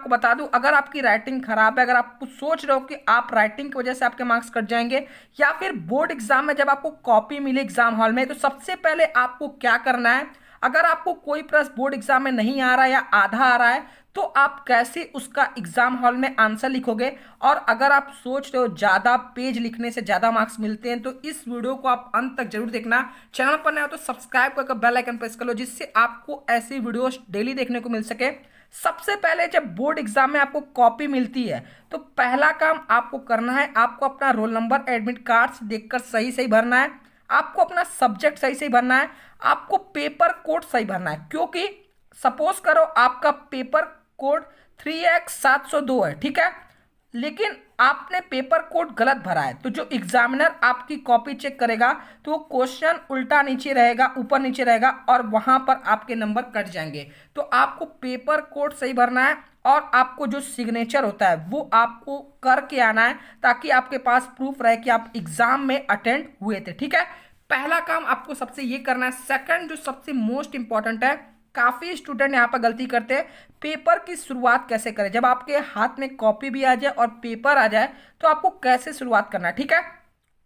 आपको बता दूं, अगर आपकी राइटिंग खराब है, अगर आप कुछ सोच रहे हो कि आप राइटिंग की वजह से आपके मार्क्स कट जाएंगे, या फिर बोर्ड एग्जाम में जब आपको कॉपी मिले एग्जाम हॉल में, तो सबसे पहले आपको क्या करना है, अगर आपको कोई प्रश्न बोर्ड एग्जाम में नहीं आ रहा है या आधा आ रहा है, तो आप कैसे उसका एग्जाम हॉल में आंसर लिखोगे। और अगर आप सोच रहे हो ज्यादा पेज लिखने से ज्यादा मार्क्स मिलते हैं, तो इस वीडियो को आप अंत तक जरूर देखना। चैनल पर नए हो तो सब्सक्राइब करके बेल आइकन प्रेस कर लो, जिससे आपको ऐसी वीडियोस डेली देखने को मिल सके। सबसे पहले जब बोर्ड एग्जाम में आपको कॉपी मिलती है, तो पहला काम आपको करना है, आपको अपना रोल नंबर एडमिट कार्ड देखकर सही सही भरना है, आपको अपना सब्जेक्ट सही सही भरना है, आपको पेपर कोड सही भरना है। क्योंकि सपोज करो आपका पेपर कोड 3X702 है, ठीक है, लेकिन आपने पेपर कोड गलत भरा है, तो जो एग्जामिनर आपकी कॉपी चेक करेगा, तो वो क्वेश्चन उल्टा नीचे रहेगा, ऊपर नीचे रहेगा, और वहां पर आपके नंबर कट जाएंगे। तो आपको पेपर कोड सही भरना है, और आपको जो सिग्नेचर होता है वो आपको करके आना है, ताकि आपके पास प्रूफ रहे कि आप एग्जाम में अटेंड हुए थे, ठीक है। पहला काम आपको सबसे ये करना है। सेकंड जो सबसे मोस्ट इंपॉर्टेंट है, काफी स्टूडेंट यहाँ पर गलती करते हैं, पेपर की शुरुआत कैसे करें। जब आपके हाथ में कॉपी भी आ जाए और पेपर आ जाए, तो आपको कैसे शुरुआत करना है, ठीक है।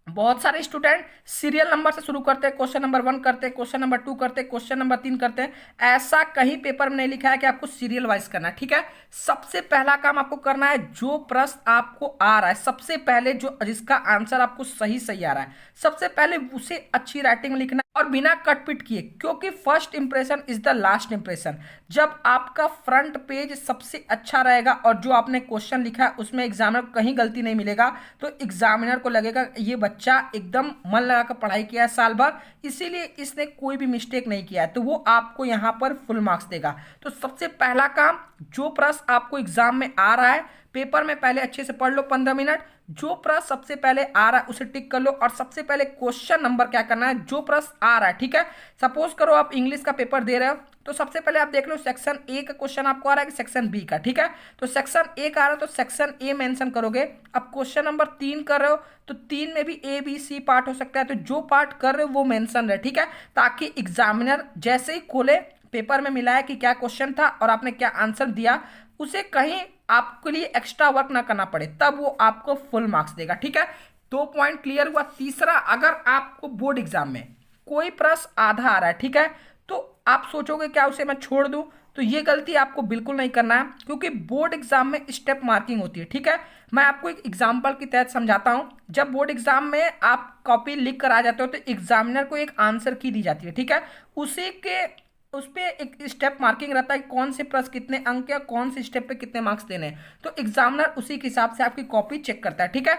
बहुत सारे स्टूडेंट सीरियल नंबर से शुरू करते हैं, क्वेश्चन नंबर 1 करते हैं, क्वेश्चन नंबर 2 करते हैं, क्वेश्चन नंबर 3 करते हैं। ऐसा कहीं पेपर में नहीं लिखा है कि आपको सीरियल वाइज करना है, ठीक है। सबसे पहला काम आपको करना है, जो प्रश्न आपको आ रहा है, सबसे पहले जो जिसका आंसर आपको सही सही आ रहा है, सबसे पहले उसे अच्छी राइटिंग में लिखना है, और बिना कटपिट किए। क्योंकि first impression is the last impression. जब आपका फ्रंट पेज सबसे अच्छा रहेगा और जो आपने क्वेश्चन लिखा है उसमें एग्जामिनर को कहीं गलती नहीं मिलेगा, तो एग्जामिनर को लगेगा ये बच्चा एकदम मन लगाकर पढ़ाई किया है साल भर, इसीलिए इसने कोई भी मिस्टेक नहीं किया है, तो वो आपको यहाँ पर फुल मार्क्स देगा। तो सबसे पहला काम, जो प्रश्न आपको एग्जाम में आ रहा है, पेपर में पहले अच्छे से पढ़ लो 15 मिनट। जो प्रश्न सबसे पहले आ रहा है उसे टिक कर लो, और सबसे पहले क्वेश्चन नंबर क्या करना है, जो प्रश्न आ रहा है, ठीक है। सपोज करो आप इंग्लिश का पेपर दे रहे हो, तो सबसे पहले आप देख लो सेक्शन ए का क्वेश्चन आपको आ रहा है कि सेक्शन बी का, ठीक है। तो सेक्शन ए का आ रहा है तो सेक्शन ए मेंशन करोगे। अब क्वेश्चन नंबर 3 कर रहे हो, तो 3 में भी ए बी सी पार्ट हो सकता है, तो जो पार्ट कर रहे हो वो मेंशन रहे, ठीक है, ताकि एग्जामिनर जैसे ही खोले, पेपर में मिला है कि क्या क्वेश्चन था और आपने क्या आंसर दिया, उसे कहीं आपके लिए एक्स्ट्रा वर्क ना करना पड़े, तब वो आपको फुल मार्क्स देगा, ठीक है। 2 पॉइंट क्लियर हुआ। तीसरा, अगर आपको बोर्ड एग्जाम में कोई प्रश्न आधा आ रहा है, ठीक है, तो आप सोचोगे क्या उसे मैं छोड़ दूं, तो ये गलती आपको बिल्कुल नहीं करना है, क्योंकि बोर्ड एग्जाम में स्टेप मार्किंग होती है, ठीक है। मैं आपको एक एग्जांपल के तहत समझाता हूं। जब बोर्ड एग्जाम में आप कॉपी लिख कर आ जाते हो, तो एग्जामिनर को एक आंसर की दी जाती है, ठीक है, उसी के उस पे एक स्टेप मार्किंग रहता है कि कौन से प्रश्न कितने अंक या कौन से स्टेप पे कितने मार्क्स देने हैं, तो एग्जामिनर उसी के हिसाब से आपकी कॉपी चेक करता है, ठीक है।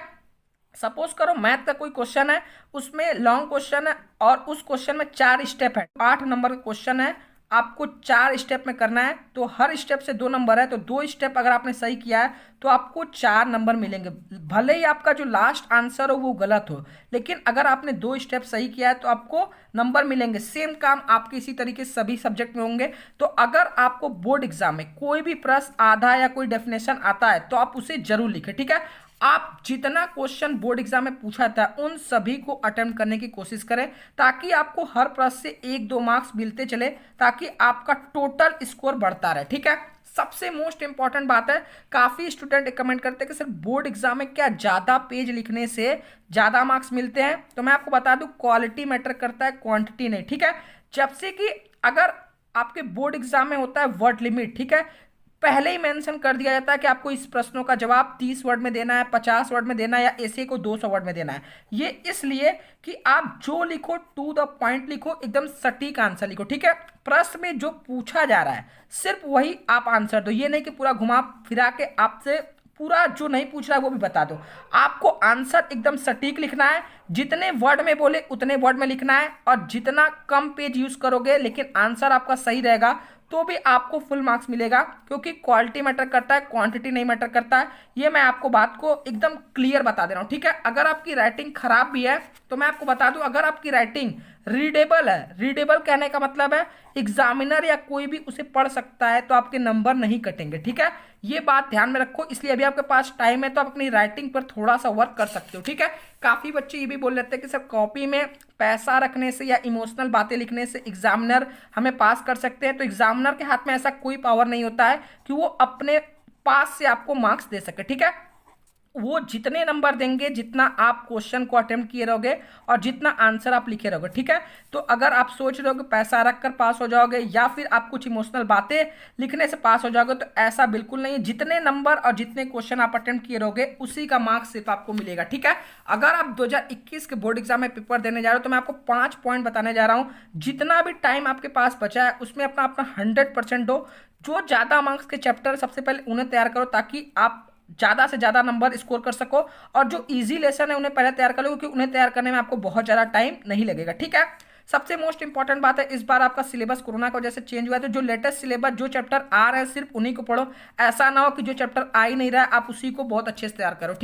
सपोज करो मैथ का कोई क्वेश्चन है, उसमें लॉन्ग क्वेश्चन है, और उस क्वेश्चन में 4 स्टेप है, 8 नंबर का क्वेश्चन है, आपको 4 स्टेप में करना है, तो हर स्टेप से 2 नंबर है, तो 2 स्टेप अगर आपने सही किया है तो आपको 4 नंबर मिलेंगे। भले ही आपका जो लास्ट आंसर हो वो गलत हो, लेकिन अगर आपने 2 स्टेप सही किया है तो आपको नंबर मिलेंगे। सेम काम आपके इसी तरीके से सभी सब्जेक्ट में होंगे। तो अगर आपको बोर्ड एग्जाम में कोई भी प्रश्न आधा या कोई डेफिनेशन आता है, तो आप उसे जरूर लिखें, ठीक है। आप जितना क्वेश्चन बोर्ड एग्जाम में पूछा था उन सभी को अटेम्प्ट करने की कोशिश करें, ताकि आपको हर प्रश्न से 1-2 मार्क्स मिलते चले, ताकि आपका टोटल स्कोर बढ़ता रहे, ठीक है। सबसे मोस्ट इंपॉर्टेंट बात है, काफी स्टूडेंट कमेंट करते हैं कि सर बोर्ड एग्जाम में क्या ज्यादा पेज लिखने से ज्यादा मार्क्स मिलते हैं, तो मैं आपको बता दूं क्वालिटी मैटर करता है, क्वांटिटी नहीं, ठीक है। जब से कि अगर आपके बोर्ड एग्जाम में होता है वर्ड लिमिट, ठीक है, पहले ही मेंशन कर दिया जाता है कि आपको इस प्रश्नों का जवाब 30 वर्ड में देना है, 50 वर्ड में देना है, या ऐसे को 200 वर्ड में देना है। ये इसलिए कि आप जो लिखो टू द पॉइंट लिखो, एकदम सटीक आंसर लिखो, ठीक है। प्रश्न में जो पूछा जा रहा है सिर्फ वही आप आंसर दो, ये नहीं कि पूरा घुमा फिरा के आपसे पूरा जो नहीं पूछ रहा है वो भी बता दो। आपको आंसर एकदम सटीक लिखना है, जितने वर्ड में बोले उतने वर्ड में लिखना है, और जितना कम पेज यूज करोगे लेकिन आंसर आपका सही रहेगा, तो भी आपको फुल मार्क्स मिलेगा। क्योंकि क्वालिटी मैटर करता है, क्वांटिटी नहीं मैटर करता है। ये मैं आपको बात को एकदम क्लियर बता दे रहा हूँ, ठीक है। अगर आपकी राइटिंग खराब भी है, तो मैं आपको बता दूं, अगर आपकी राइटिंग रीडेबल है, रीडेबल कहने का मतलब है एग्जामिनर या कोई भी उसे पढ़ सकता है, तो आपके नंबर नहीं कटेंगे, ठीक है। ये बात ध्यान में रखो। इसलिए अभी आपके पास टाइम है, तो आप अपनी राइटिंग पर थोड़ा सा वर्क कर सकते हो, ठीक है। काफी बच्चे ये भी बोल लेते हैं कि सर कॉपी में पैसा रखने से या इमोशनल बातें लिखने से एग्जामिनर हमें पास कर सकते हैं, तो एग्जामिनर के हाथ में ऐसा कोई पावर नहीं होता है कि वो अपने पास से आपको मार्क्स दे सके। ठीक है, वो जितने नंबर देंगे जितना आप क्वेश्चन को अटेम्प्ट किए रहोगे और जितना आंसर आप लिखे रहोगे। ठीक है, तो अगर आप सोच रहे हो कि पैसा रख कर पास हो जाओगे या फिर आप कुछ इमोशनल बातें लिखने से पास हो जाओगे, तो ऐसा बिल्कुल नहीं है। जितने नंबर और जितने क्वेश्चन आप अटेम्प्ट किए रहोगे उसी का मार्क्स सिर्फ आपको मिलेगा। ठीक है, अगर आप 2021 के बोर्ड एग्जाम में पेपर देने जा रहे हो तो मैं आपको 5 पॉइंट बताने जा रहा हूं। जितना भी टाइम आपके पास बचा है उसमें अपना अपना 100% दो। जो ज्यादा मार्क्स के चैप्टर सबसे पहले उन्हें तैयार करो ताकि आप ज्यादा से ज्यादा नंबर स्कोर कर सको, और जो इजी लेसन है उन्हें पहले तैयार कर लो क्योंकि उन्हें तैयार करने में आपको बहुत ज्यादा टाइम नहीं लगेगा। ठीक है, सबसे मोस्ट इंपॉर्टेंट बात है, इस बार आपका सिलेबस कोरोना की वजह से चेंज हुआ है, तो जो लेटेस्ट सिलेबस जो चैप्टर आ रहे हैं सिर्फ उन्हीं को पढ़ो। ऐसा ना हो कि जो चैप्टर आ ही नहीं रहा है आप उसी को बहुत अच्छे से तैयार करो। ठीक है।